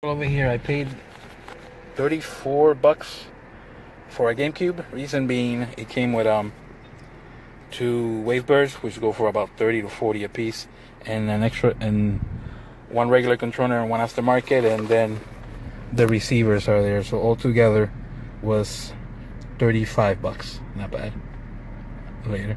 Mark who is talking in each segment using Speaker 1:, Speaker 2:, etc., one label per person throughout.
Speaker 1: Over here, I paid $34 for a GameCube. Reason being, it came with two Wavebirds, which go for about 30 to 40 a piece, and an extra and one regular controller and one aftermarket, and then the receivers are there. So altogether was $35. Not bad. Later.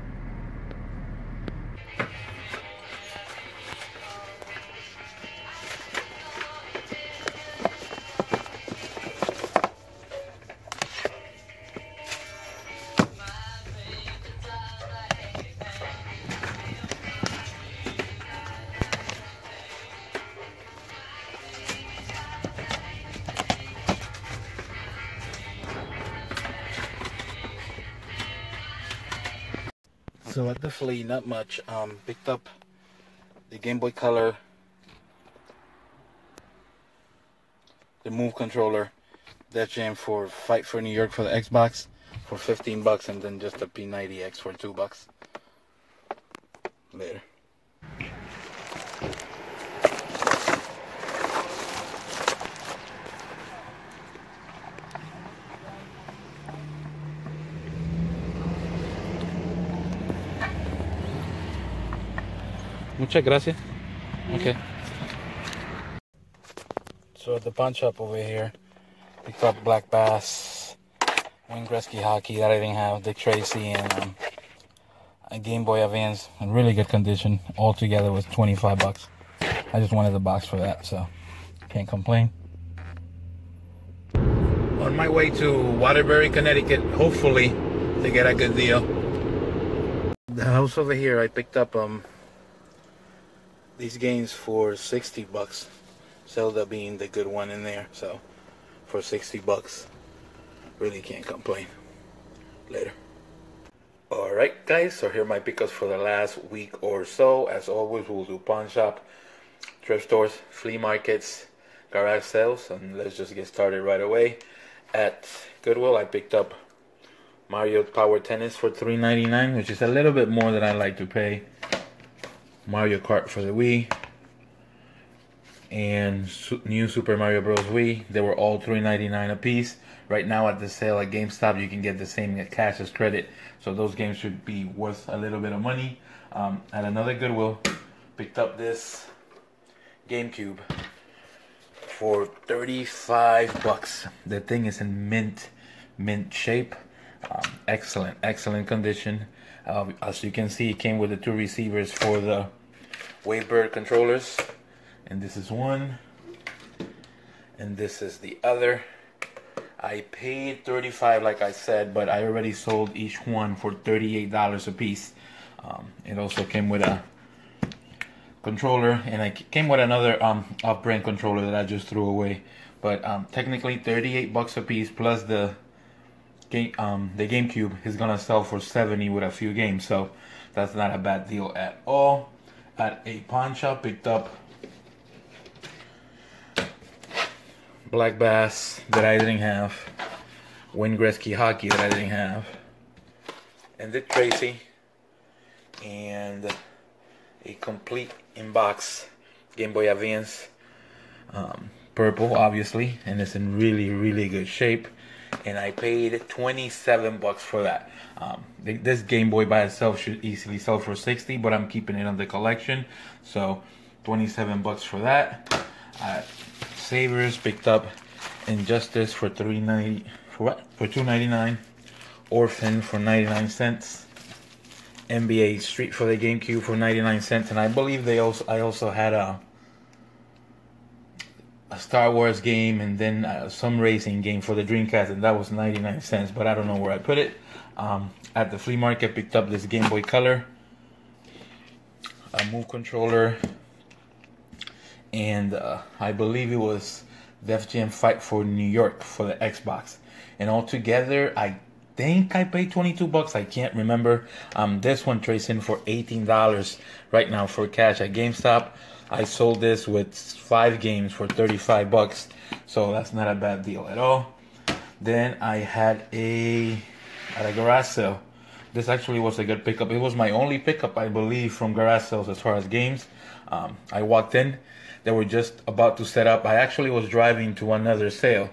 Speaker 1: So at the flea, not much. Picked up the Game Boy Color, the Move controller, that jam for Fight for New York for the Xbox for $15, and then just a P90X for $2. Later. Muchas gracias. Okay. So at the pawn shop over here, picked up Black Bass, Wayne Gretzky hockey that I didn't have, Dick Tracy, and a Game Boy Advance in really good condition. All together was $25. I just wanted the box for that, so can't complain. On my way to Waterbury, Connecticut, hopefully to get a good deal. The house over here, I picked up these games for $60. Zelda being the good one in there, so for $60, really can't complain. Later. Alright guys, so here are my pickups for the last week or so. As always, we'll do pawn shop, thrift stores, flea markets, garage sales, and let's just get started right away. At Goodwill, I picked up Mario Power Tennis for $3.99, which is a little bit more than I like to pay. Mario Kart for the Wii, and new Super Mario Bros. Wii. They were all $3.99 a piece. Right now at the sale at GameStop, you can get the same cash as credit, so those games should be worth a little bit of money. At another Goodwill, picked up this GameCube for $35. The thing is in mint shape. Excellent condition. As you can see, it came with the two receivers for the Wavebird controllers, and this is one, and this is the other. I paid $35 like I said, but I already sold each one for $38 a piece. It also came with a controller, and it came with another off-brand controller that I just threw away. But technically $38 a piece, plus the GameCube is gonna sell for $70 with a few games, so that's not a bad deal at all. At a pawn shop, picked up Black Bass that I didn't have, Wayne Gretzky hockey that I didn't have, and Dick Tracy, and a complete in-box Game Boy Advance, purple obviously, and it's in really good shape. And I paid $27 for that. This Game Boy by itself should easily sell for $60, but I'm keeping it on the collection, so $27 for that. Savers, picked up Injustice for $3.90 for $2.99. Orphan for 99 cents. NBA Street for the GameCube for 99 cents, and I believe I also had a Star Wars game, and then some racing game for the Dreamcast, and that was 99 cents, but I don't know where I put it. At the flea market, picked up this Game Boy Color, a Move controller, and I believe it was Def Jam Fight for New York for the Xbox. And altogether, I think I paid $22. I can't remember. This one trades in for $18 right now for cash at GameStop. I sold this with 5 games for $35, so that's not a bad deal at all. Then I had at a garage sale. This actually was a good pickup. It was my only pickup, I believe, from garage sales as far as games. I walked in. they were just about to set up. I actually was driving to another sale,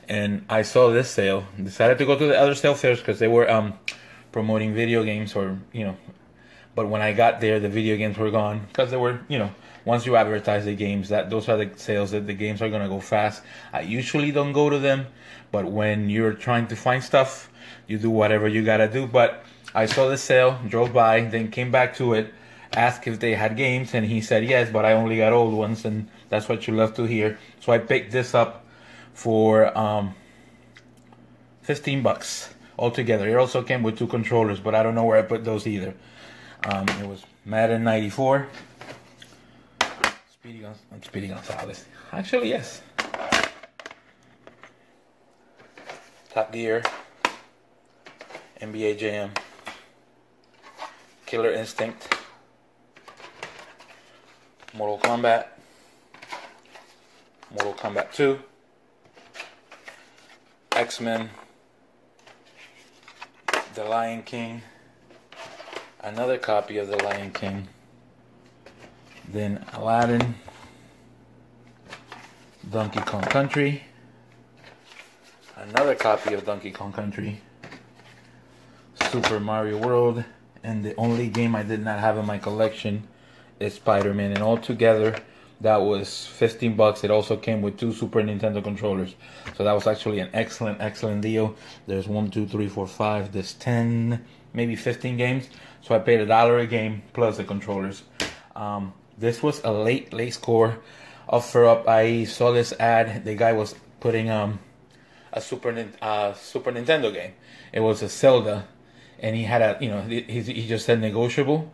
Speaker 1: and I saw this sale. Decided to go to the other sale first because they were promoting video games, or But when I got there, the video games were gone because they were, once you advertise the games, those are the sales that the games are gonna go fast. I usually don't go to them, but when you're trying to find stuff, you do whatever you gotta do. But I saw the sale, drove by, then came back to it, asked if they had games, and he said yes, but I only got old ones, and that's what you love to hear. So I picked this up for $15 altogether. It also came with 2 controllers, but I don't know where I put those either. It was Madden 94. Speedy Gonzalez. Actually, yes. Top Gear. NBA Jam. Killer Instinct. Mortal Kombat. Mortal Kombat 2. X-Men. The Lion King. Another copy of The Lion King. Then Aladdin. Donkey Kong Country. Another copy of Donkey Kong Country. Super Mario World. And the only game I did not have in my collection is Spider-Man. And altogether, that was $15. It also came with 2 Super Nintendo controllers. So that was actually an excellent deal. There's 1, 2, 3, 4, 5. There's 10, maybe 15 games. So I paid $1 a game plus the controllers. This was a late score. Offer up. I saw this ad. The guy was putting a Super Nintendo game. It was a Zelda, and he had he just said negotiable.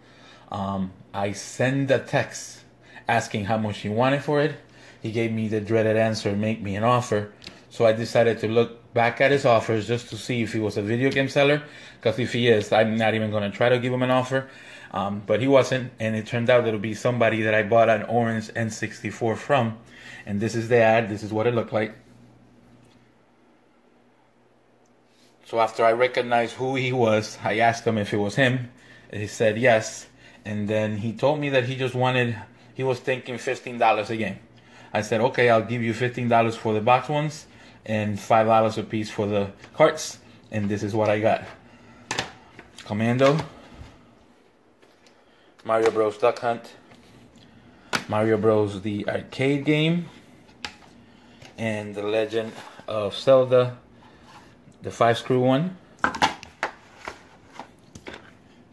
Speaker 1: I sent a text asking how much he wanted for it. He gave me the dreaded answer, make me an offer. So I decided to look back at his offers just to see if he was a video game seller. Because if he is, I'm not even going to try to give him an offer. But he wasn't, and it turned out it'll be somebody that I bought an orange N64 from. And this is the ad. This is what it looked like. So after I recognized who he was, I asked him if it was him. He said yes. And then he told me that he was thinking $15 a game. I said, okay, I'll give you $15 for the box ones and $5 a piece for the carts. And this is what I got. Commando. Mario Bros. Duck Hunt. Mario Bros. The arcade game. And The Legend of Zelda. The 5-screw one.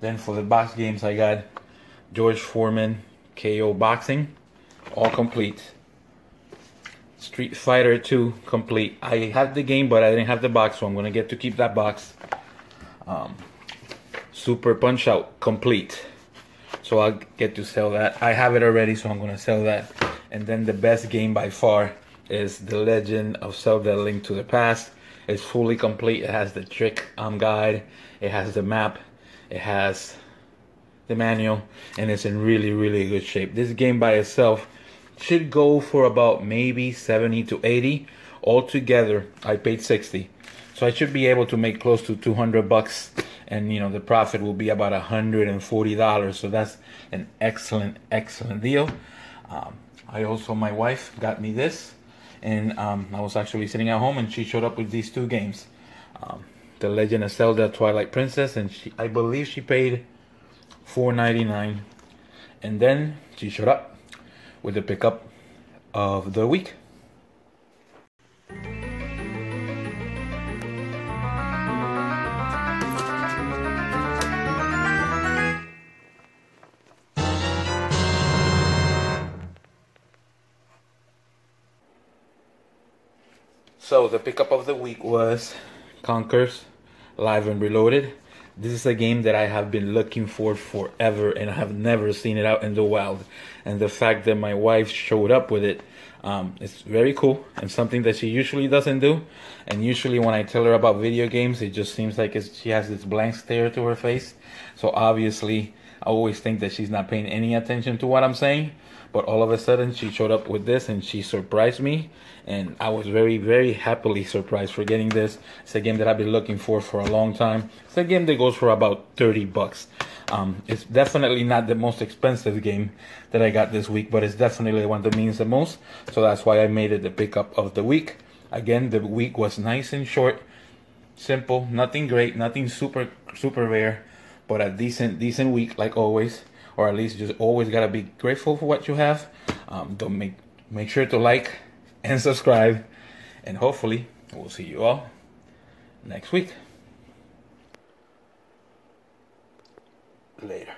Speaker 1: Then for the box games, I got George Foreman KO Boxing. All complete. Street Fighter 2 complete. I had the game, but I didn't have the box, so I'm going to get to keep that box. Super Punch Out complete. So I'll get to sell that. I have it already, so I'm going to sell that. And then the best game by far is The Legend of Zelda: Link to the Past. It's fully complete. It has the trick guide. It has the map. It has the manual. And it's in really good shape. This game by itself should go for about maybe 70 to 80. Altogether, I paid 60. So I should be able to make close to $200. And the profit will be about $140. So that's an excellent deal. My wife got me this. And I was actually sitting at home, and she showed up with these 2 games. The Legend of Zelda Twilight Princess, and I believe she paid $4.99. And then she showed up with the pickup of the week. So the pickup of the week was Conker's Live and Reloaded. This is a game that I have been looking for forever, and I have never seen it out in the wild. And the fact that my wife showed up with it, it's very cool, and something that she usually doesn't do. And usually when I tell her about video games, it just seems like she has this blank stare to her face. So obviously, I always think that she's not paying any attention to what I'm saying. But all of a sudden, she showed up with this, and she surprised me. And I was very happily surprised for getting this. It's a game that I've been looking for a long time. It's a game that goes for about $30. It's definitely not the most expensive game that I got this week, but it's definitely the one that means the most. So that's why I made it the pickup of the week. Again, the week was nice and short, simple, nothing great, nothing super rare, but a decent week like always, or at least just always gotta be grateful for what you have. Don't make sure to like and subscribe, and hopefully we'll see you all next week. Later.